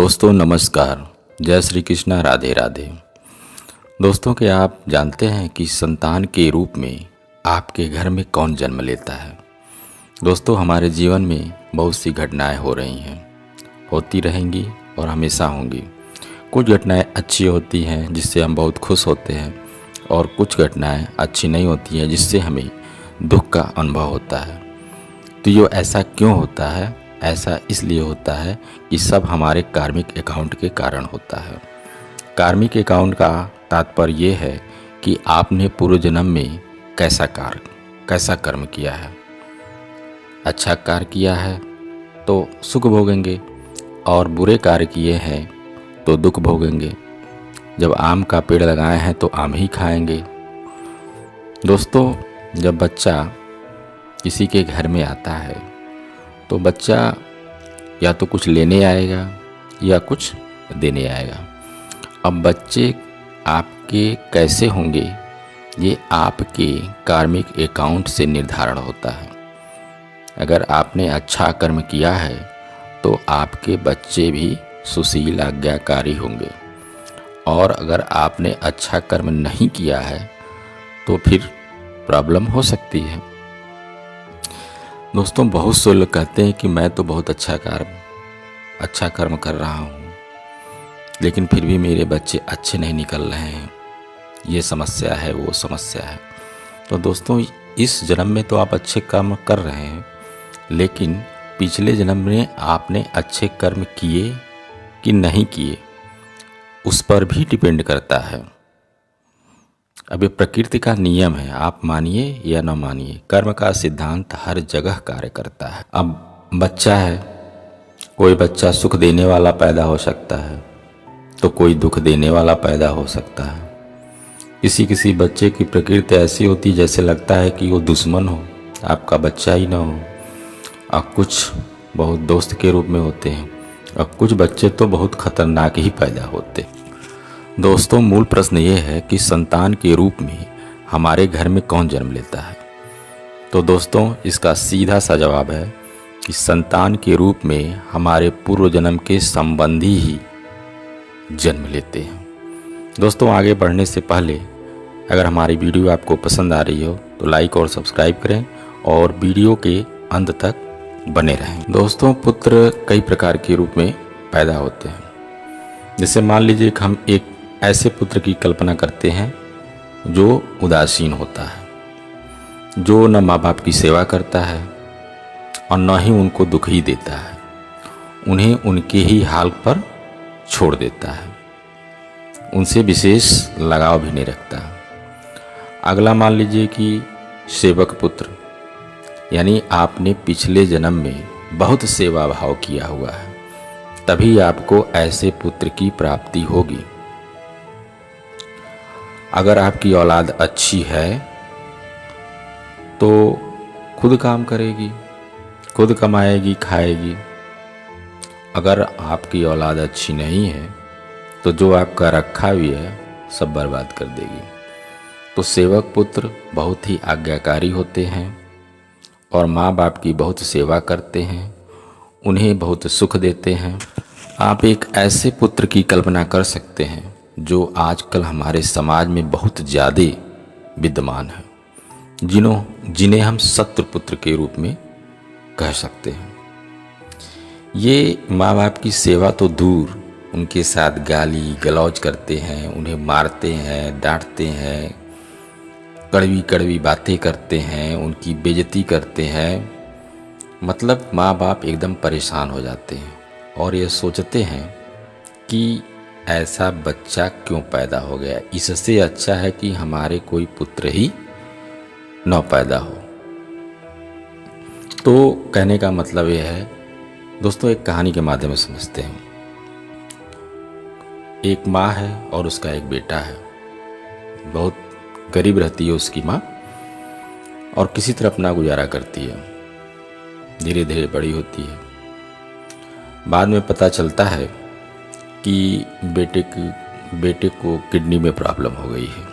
दोस्तों नमस्कार। जय श्री कृष्णा, राधे राधे। दोस्तों, क्या आप जानते हैं कि संतान के रूप में आपके घर में कौन जन्म लेता है? दोस्तों, हमारे जीवन में बहुत सी घटनाएं हो रही हैं, होती रहेंगी और हमेशा होंगी। कुछ घटनाएं अच्छी होती हैं जिससे हम बहुत खुश होते हैं, और कुछ घटनाएं अच्छी नहीं होती हैं जिससे हमें दुख का अनुभव होता है। तो ये ऐसा क्यों होता है? ऐसा इसलिए होता है कि सब हमारे कार्मिक अकाउंट के कारण होता है। कार्मिक अकाउंट का तात्पर्य ये है कि आपने पूर्व जन्म में कैसा कर्म किया है। अच्छा कार्य किया है तो सुख भोगेंगे, और बुरे कार्य किए हैं तो दुख भोगेंगे। जब आम का पेड़ लगाए हैं तो आम ही खाएंगे। दोस्तों, जब बच्चा किसी के घर में आता है तो बच्चा या तो कुछ लेने आएगा या कुछ देने आएगा। अब बच्चे आपके कैसे होंगे, ये आपके कार्मिक अकाउंट से निर्धारण होता है। अगर आपने अच्छा कर्म किया है तो आपके बच्चे भी सुशील आज्ञाकारी होंगे, और अगर आपने अच्छा कर्म नहीं किया है तो फिर प्रॉब्लम हो सकती है। दोस्तों, बहुत से लोग कहते हैं कि मैं तो बहुत अच्छा कर्म कर रहा हूँ, लेकिन फिर भी मेरे बच्चे अच्छे नहीं निकल रहे हैं। ये समस्या है, वो समस्या है। तो दोस्तों, इस जन्म में तो आप अच्छे कर्म कर रहे हैं, लेकिन पिछले जन्म में आपने अच्छे कर्म किए कि नहीं किए, उस पर भी डिपेंड करता है। अब ये प्रकृति का नियम है, आप मानिए या न मानिए, कर्म का सिद्धांत हर जगह कार्य करता है। अब बच्चा है, कोई बच्चा सुख देने वाला पैदा हो सकता है तो कोई दुख देने वाला पैदा हो सकता है। किसी बच्चे की प्रकृति ऐसी होती है जैसे लगता है कि वो दुश्मन हो, आपका बच्चा ही ना हो। और कुछ बहुत दोस्त के रूप में होते हैं, और कुछ बच्चे तो बहुत खतरनाक ही पैदा होते हैं। दोस्तों, मूल प्रश्न ये है कि संतान के रूप में हमारे घर में कौन जन्म लेता है? तो दोस्तों, इसका सीधा सा जवाब है कि संतान के रूप में हमारे पूर्व जन्म के संबंधी ही जन्म लेते हैं। दोस्तों, आगे बढ़ने से पहले अगर हमारी वीडियो आपको पसंद आ रही हो तो लाइक और सब्सक्राइब करें, और वीडियो के अंत तक बने रहें। दोस्तों, पुत्र कई प्रकार के रूप में पैदा होते हैं। जैसे मान लीजिए कि हम एक ऐसे पुत्र की कल्पना करते हैं जो उदासीन होता है, जो न माँ बाप की सेवा करता है और न ही उनको दुख ही देता है, उन्हें उनके ही हाल पर छोड़ देता है, उनसे विशेष लगाव भी नहीं रखता। अगला मान लीजिए कि सेवक पुत्र, यानी आपने पिछले जन्म में बहुत सेवा भाव किया हुआ है, तभी आपको ऐसे पुत्र की प्राप्ति होगी। अगर आपकी औलाद अच्छी है तो खुद काम करेगी, खुद कमाएगी, खाएगी। अगर आपकी औलाद अच्छी नहीं है तो जो आपका रखा भी है सब बर्बाद कर देगी। तो सेवक पुत्र बहुत ही आज्ञाकारी होते हैं और माँ बाप की बहुत सेवा करते हैं, उन्हें बहुत सुख देते हैं। आप एक ऐसे पुत्र की कल्पना कर सकते हैं जो आजकल हमारे समाज में बहुत ज़्यादा विद्यमान है, जिन्हें हम शत्रु पुत्र के रूप में कह सकते हैं। ये माँ बाप की सेवा तो दूर, उनके साथ गाली गलौज करते हैं, उन्हें मारते हैं, डांटते हैं, कड़वी कड़वी बातें करते हैं, उनकी बेइज्जती करते हैं। मतलब माँ बाप एकदम परेशान हो जाते हैं और ये सोचते हैं कि ऐसा बच्चा क्यों पैदा हो गया, इससे अच्छा है कि हमारे कोई पुत्र ही न पैदा हो। तो कहने का मतलब यह है दोस्तों, एक कहानी के माध्यम से समझते हैं। एक माँ है और उसका एक बेटा है। बहुत गरीब रहती है उसकी माँ, और किसी तरह अपना गुजारा करती है। धीरे धीरे बड़ी होती है। बाद में पता चलता है कि बेटे को किडनी में प्रॉब्लम हो गई है,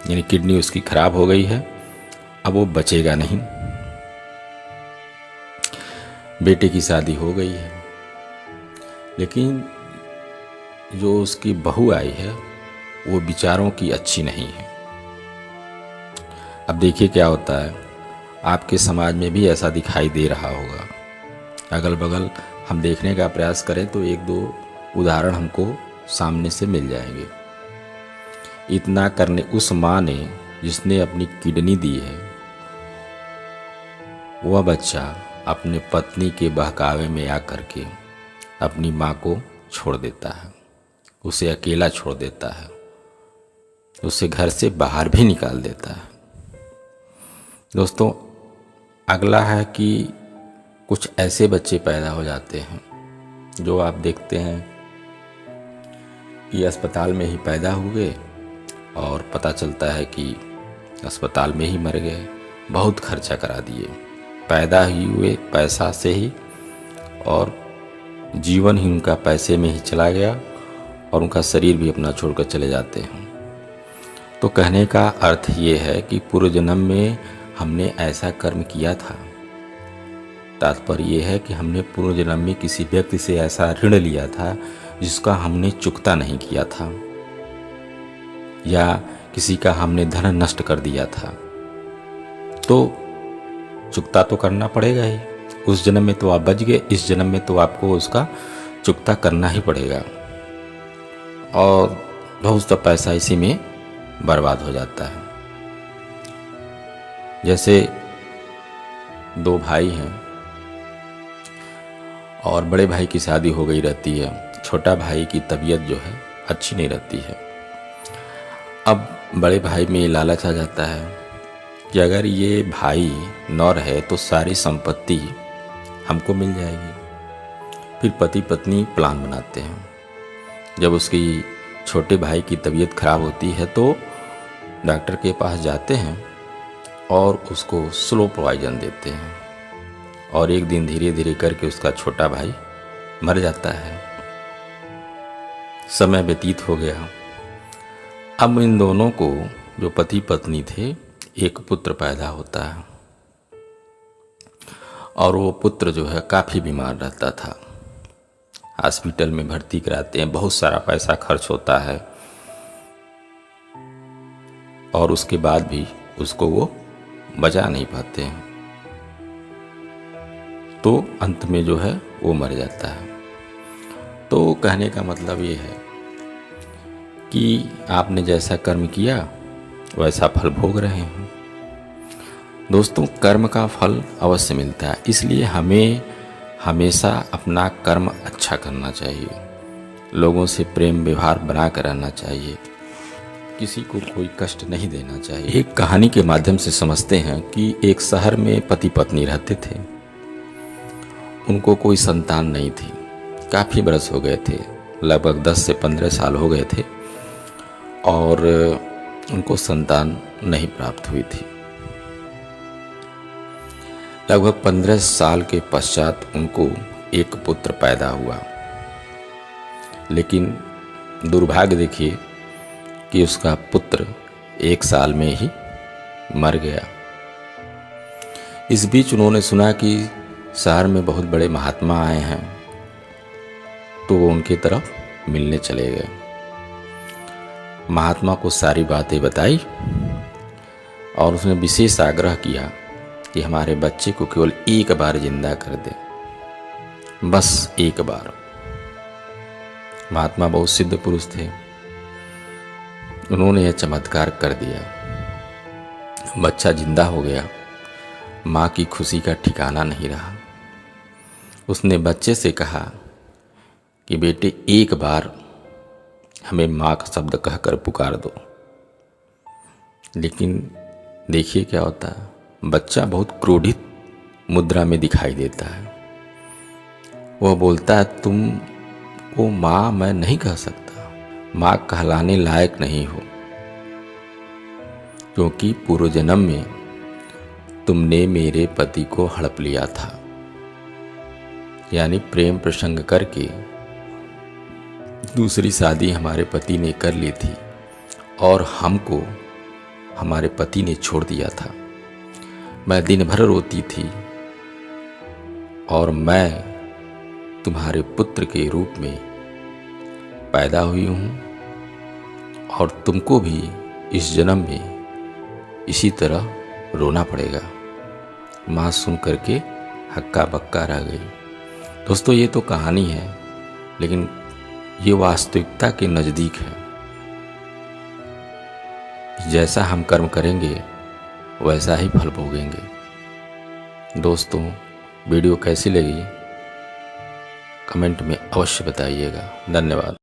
यानी किडनी उसकी खराब हो गई है, अब वो बचेगा नहीं। बेटे की शादी हो गई है, लेकिन जो उसकी बहू आई है वो विचारों की अच्छी नहीं है। अब देखिए क्या होता है, आपके समाज में भी ऐसा दिखाई दे रहा होगा। अगल बगल हम देखने का प्रयास करें तो एक दो उदाहरण हमको सामने से मिल जाएंगे। इतना करने उस माँ ने जिसने अपनी किडनी दी है, वह बच्चा अपने पत्नी के बहकावे में आकर के अपनी माँ को छोड़ देता है, उसे अकेला छोड़ देता है, उसे घर से बाहर भी निकाल देता है। दोस्तों, अगला है कि कुछ ऐसे बच्चे पैदा हो जाते हैं जो आप देखते हैं कि अस्पताल में ही पैदा हुए और पता चलता है कि अस्पताल में ही मर गए, बहुत खर्चा करा दिए, पैदा ही हुए पैसा से ही और जीवन ही उनका पैसे में ही चला गया और उनका शरीर भी अपना छोड़कर चले जाते हैं। तो कहने का अर्थ ये है कि पूर्व जन्म में हमने ऐसा कर्म किया था। तात्पर्य ये है कि हमने पूर्व जन्म में किसी व्यक्ति से ऐसा ऋण लिया था जिसका हमने चुकता नहीं किया था, या किसी का हमने धन नष्ट कर दिया था, तो चुकता तो करना पड़ेगा ही। उस जन्म में तो आप बच गए, इस जन्म में तो आपको उसका चुकता करना ही पड़ेगा और बहुत सा पैसा इसी में बर्बाद हो जाता है। जैसे दो भाई हैं और बड़े भाई की शादी हो गई रहती है, छोटा भाई की तबीयत जो है अच्छी नहीं रहती है। अब बड़े भाई में लालच आ जाता है कि अगर ये भाई न रहे तो सारी संपत्ति हमको मिल जाएगी। फिर पति पत्नी प्लान बनाते हैं। जब उसकी छोटे भाई की तबीयत खराब होती है तो डॉक्टर के पास जाते हैं और उसको स्लो पॉइजन देते हैं और एक दिन धीरे धीरे करके उसका छोटा भाई मर जाता है। समय व्यतीत हो गया। अब इन दोनों को, जो पति पत्नी थे, एक पुत्र पैदा होता है और वो पुत्र जो है काफ़ी बीमार रहता था। हॉस्पिटल में भर्ती कराते हैं, बहुत सारा पैसा खर्च होता है और उसके बाद भी उसको वो बचा नहीं पाते हैं, तो अंत में जो है वो मर जाता है। तो कहने का मतलब ये है कि आपने जैसा कर्म किया वैसा फल भोग रहे हैं। दोस्तों, कर्म का फल अवश्य मिलता है, इसलिए हमें हमेशा अपना कर्म अच्छा करना चाहिए, लोगों से प्रेम व्यवहार बना कर रहना चाहिए, किसी को कोई कष्ट नहीं देना चाहिए। एक कहानी के माध्यम से समझते हैं कि एक शहर में पति पत्नी रहते थे। उनको कोई संतान नहीं थी, काफ़ी बरस हो गए थे, लगभग 10 से 15 साल हो गए थे और उनको संतान नहीं प्राप्त हुई थी। लगभग 15 साल के पश्चात उनको एक पुत्र पैदा हुआ, लेकिन दुर्भाग्य देखिए कि उसका पुत्र 1 साल में ही मर गया। इस बीच उन्होंने सुना कि शहर में बहुत बड़े महात्मा आए हैं, तो वो उनकी तरफ मिलने चले गए। महात्मा को सारी बातें बताई और उसने विशेष आग्रह किया कि हमारे बच्चे को केवल एक बार जिंदा कर दे, बस एक बार। महात्मा बहुत सिद्ध पुरुष थे, उन्होंने यह चमत्कार कर दिया। बच्चा जिंदा हो गया। माँ की खुशी का ठिकाना नहीं रहा। उसने बच्चे से कहा कि बेटे, एक बार हमें माँ का शब्द कहकर पुकार दो। लेकिन देखिए क्या होता है, बच्चा बहुत क्रोधित मुद्रा में दिखाई देता है। वह बोलता है, तुम को माँ मैं नहीं कह सकता, माँ कहलाने लायक नहीं हो, क्योंकि पूर्व जन्म में तुमने मेरे पति को हड़प लिया था, यानी प्रेम प्रसंग करके दूसरी शादी हमारे पति ने कर ली थी और हमको हमारे पति ने छोड़ दिया था। मैं दिन भर रोती थी और मैं तुम्हारे पुत्र के रूप में पैदा हुई हूँ और तुमको भी इस जन्म में इसी तरह रोना पड़ेगा। माँ सुन करके हक्का बक्का रह गई। दोस्तों, ये तो कहानी है, लेकिन ये वास्तविकता के नज़दीक है। जैसा हम कर्म करेंगे वैसा ही फल भोगेंगे। दोस्तों, वीडियो कैसी लगी कमेंट में अवश्य बताइएगा। धन्यवाद।